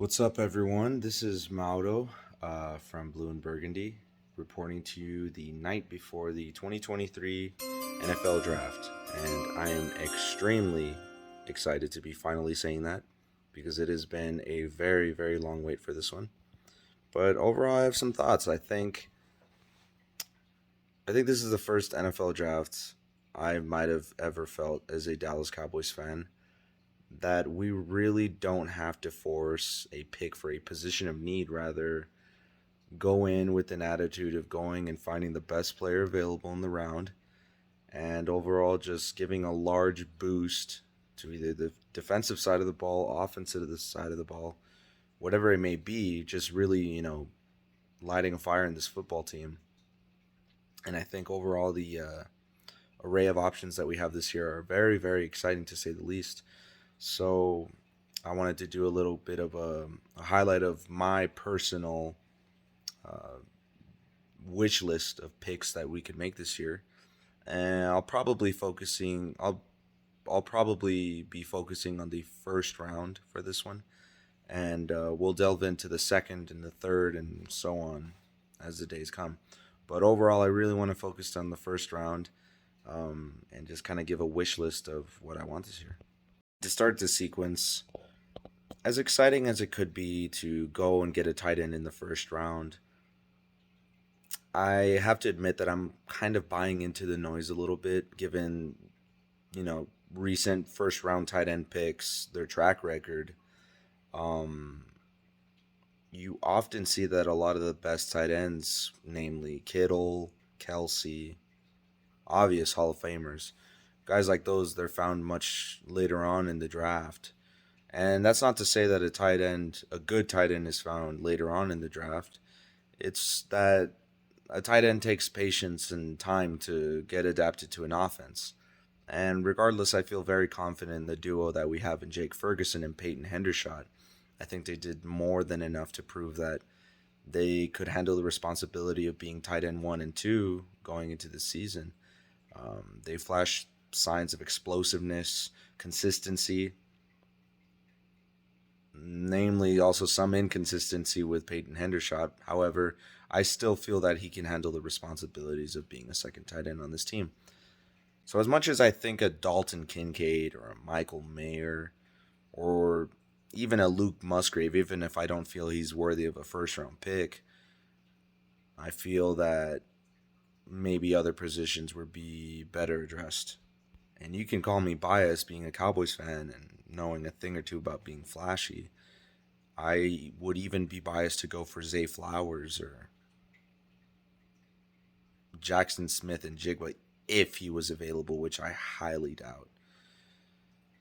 What's up, everyone? This is Mauro from Blue and Burgundy, reporting to you the night before the 2023 NFL Draft. And I am extremely excited to be finally saying that because it has been a very, very long wait for this one. But overall, I have some thoughts. I think this is the first NFL draft I might have ever felt as a Dallas Cowboys fan that we really don't have to force a pick for a position of need. Rather, go in with an attitude of going and finding the best player available in the round, and overall just giving a large boost to either the defensive side of the ball, offensive side of the ball, whatever it may be, just really, lighting a fire in this football team. And I think overall the array of options that we have this year are very, very exciting to say the least. So I wanted to do a little bit of a highlight of my personal uh, wish list of picks that we could make this year, and I'll probably be focusing on the first round for this one, and we'll delve into the second and the third and so on as the days come. But overall, I really want to focus on the first round, and just kind of give a wish list of what I want this year. To start the sequence, as exciting as it could be to go and get a tight end in the first round, I have to admit that I'm kind of buying into the noise a little bit, given, recent first round tight end picks, their track record. Um, you often see that a lot of the best tight ends, namely Kittle, Kelsey, obvious Hall of Famers, guys like those, they're found much later on in the draft. And that's not to say that a good tight end, is found later on in the draft. It's that a tight end takes patience and time to get adapted to an offense. And regardless, I feel very confident in the duo that we have in Jake Ferguson and Peyton Hendershot. I think they did more than enough to prove that they could handle the responsibility of being tight end one and two going into the season. They flashed signs of explosiveness, consistency, namely also some inconsistency with Peyton Hendershot. However, I still feel that he can handle the responsibilities of being a second tight end on this team. So as much as I think a Dalton Kincaid or a Michael Mayer or even a Luke Musgrave, even if I don't feel he's worthy of a first round pick, I feel that maybe other positions would be better addressed. And you can call me biased being a Cowboys fan and knowing a thing or two about being flashy. I would even be biased to go for Zay Flowers or Jackson Smith and Jigba if he was available, which I highly doubt.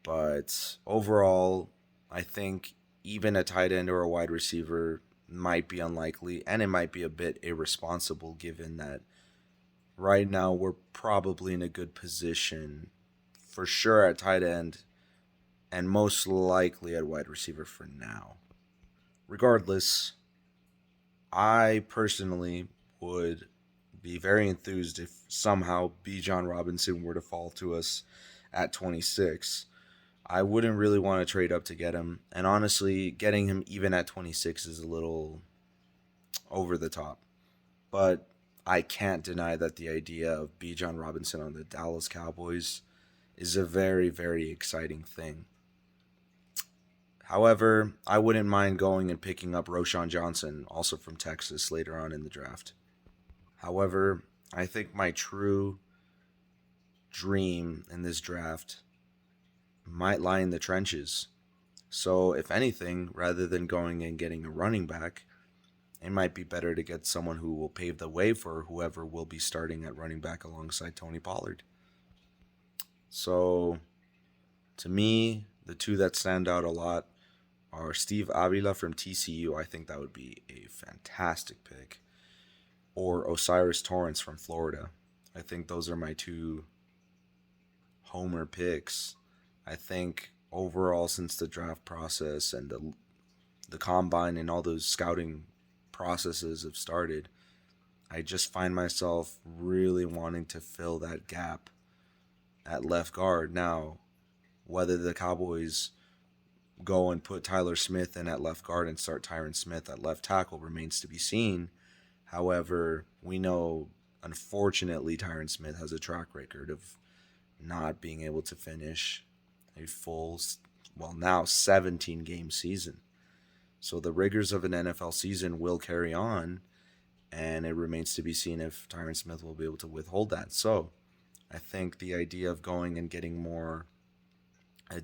But overall, I think even a tight end or a wide receiver might be unlikely, and it might be a bit irresponsible given that right now we're probably in a good position for sure at tight end and most likely at wide receiver for now. Regardless, I personally would be very enthused if somehow Bijan Robinson were to fall to us at 26. I wouldn't really want to trade up to get him, and honestly, getting him even at 26 is a little over the top. But I can't deny that the idea of Bijan Robinson on the Dallas Cowboys is a very, very exciting thing. However, I wouldn't mind going and picking up Roshan Johnson, also from Texas, later on in the draft. However, I think my true dream in this draft might lie in the trenches. So, if anything, rather than going and getting a running back, it might be better to get someone who will pave the way for whoever will be starting at running back alongside Tony Pollard. So, to me, the two that stand out a lot are Steve Avila from TCU. I think that would be a fantastic pick. Or Osiris Torrance from Florida. I think those are my two homer picks. I think overall, since the draft process and the combine and all those scouting processes have started, I just find myself really wanting to fill that gap at left guard. Now, whether the Cowboys go and put Tyler Smith in at left guard and start Tyron Smith at left tackle remains to be seen. However, we know, unfortunately, Tyron Smith has a track record of not being able to finish a full, well, now 17 game season. So the rigors of an NFL season will carry on, and it remains to be seen if Tyron Smith will be able to withhold that. So I think the idea of going and getting more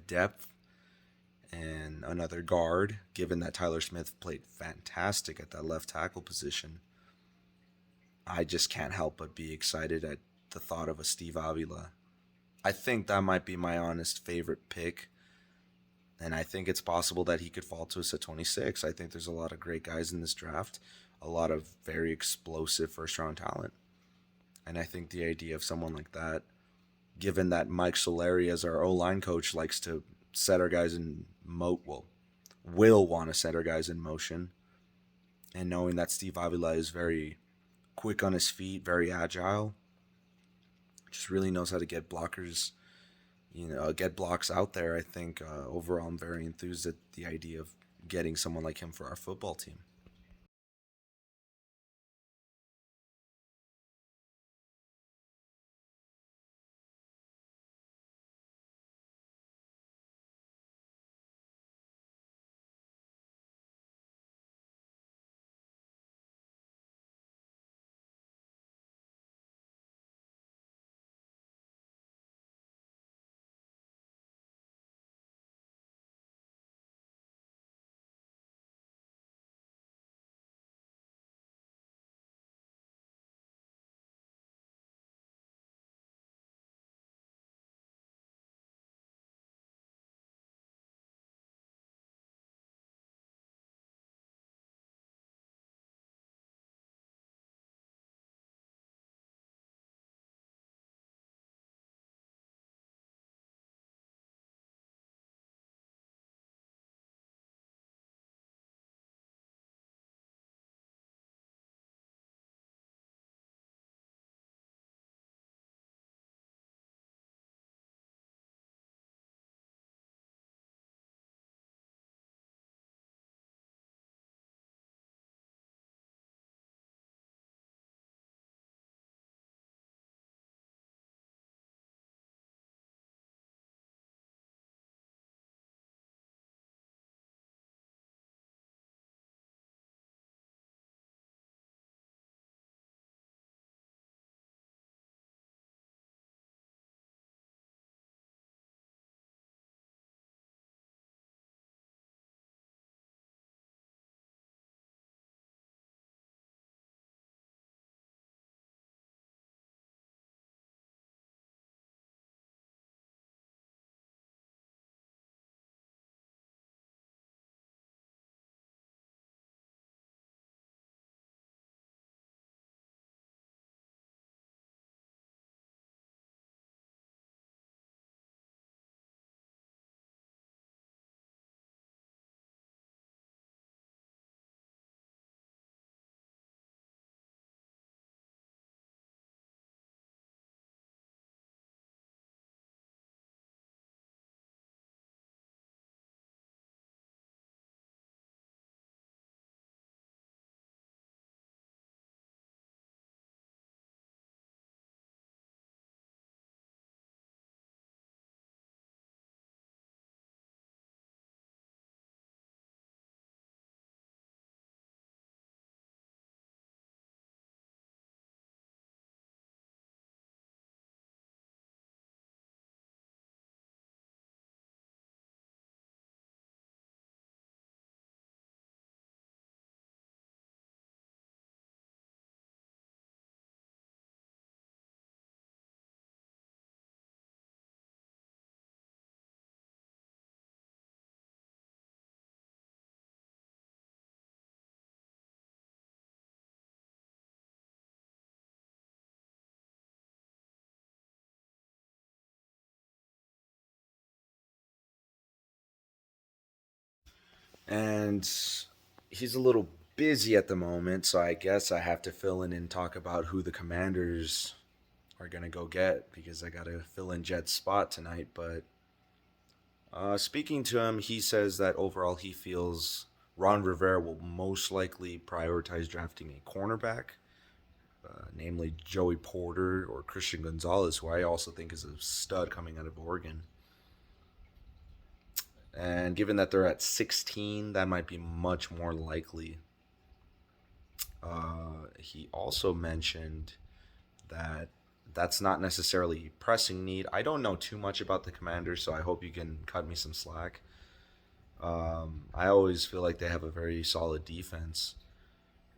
depth and another guard, given that Tyler Smith played fantastic at that left tackle position, I just can't help but be excited at the thought of a Steve Avila. I think that might be my honest favorite pick, and I think it's possible that he could fall to us at 26. I think there's a lot of great guys in this draft, a lot of very explosive first round talent. And I think the idea of someone like that, given that Mike Solari, as our O line coach, likes to set our guys in will want to set our guys in motion, and knowing that Steve Avila is very quick on his feet, very agile, just really knows how to get blockers, get blocks out there. I think overall I'm very enthused at the idea of getting someone like him for our football team. And he's a little busy at the moment, so I guess I have to fill in and talk about who the Commanders are going to go get because I got to fill in Jet's spot tonight. But Speaking to him, he says that overall he feels Ron Rivera will most likely prioritize drafting a cornerback, namely Joey Porter or Christian Gonzalez, who I also think is a stud coming out of Oregon. And given that they're at 16, that might be much more likely. He also mentioned that that's not necessarily a pressing need. I don't know too much about the Commanders, so I hope you can cut me some slack. I always feel like they have a very solid defense,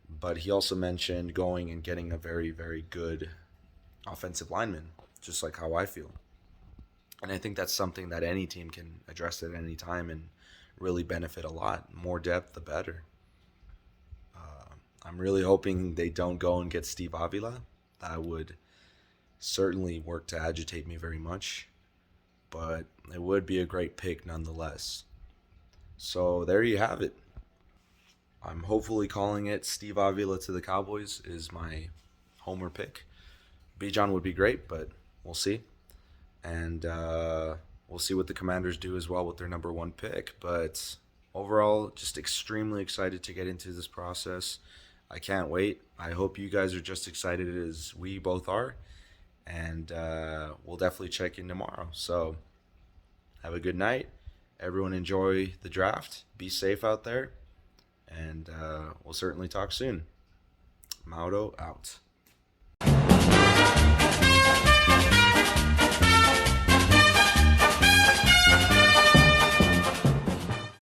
but he also mentioned going and getting a very, very good offensive lineman, just like how I feel. And I think that's something that any team can address at any time and really benefit a lot. More depth, the better. I'm really hoping they don't go and get Steve Avila. That would certainly work to agitate me very much, but it would be a great pick nonetheless. So there you have it. I'm hopefully calling it Steve Avila to the Cowboys is my homer pick. Bijan would be great, but we'll see. And we'll see what the Commanders do as well with their number one pick. But overall, just extremely excited to get into this process. I can't wait. I hope you guys are just excited as we both are. And we'll definitely check in tomorrow. So have a good night. Everyone enjoy the draft. Be safe out there. And we'll certainly talk soon. Mauro out.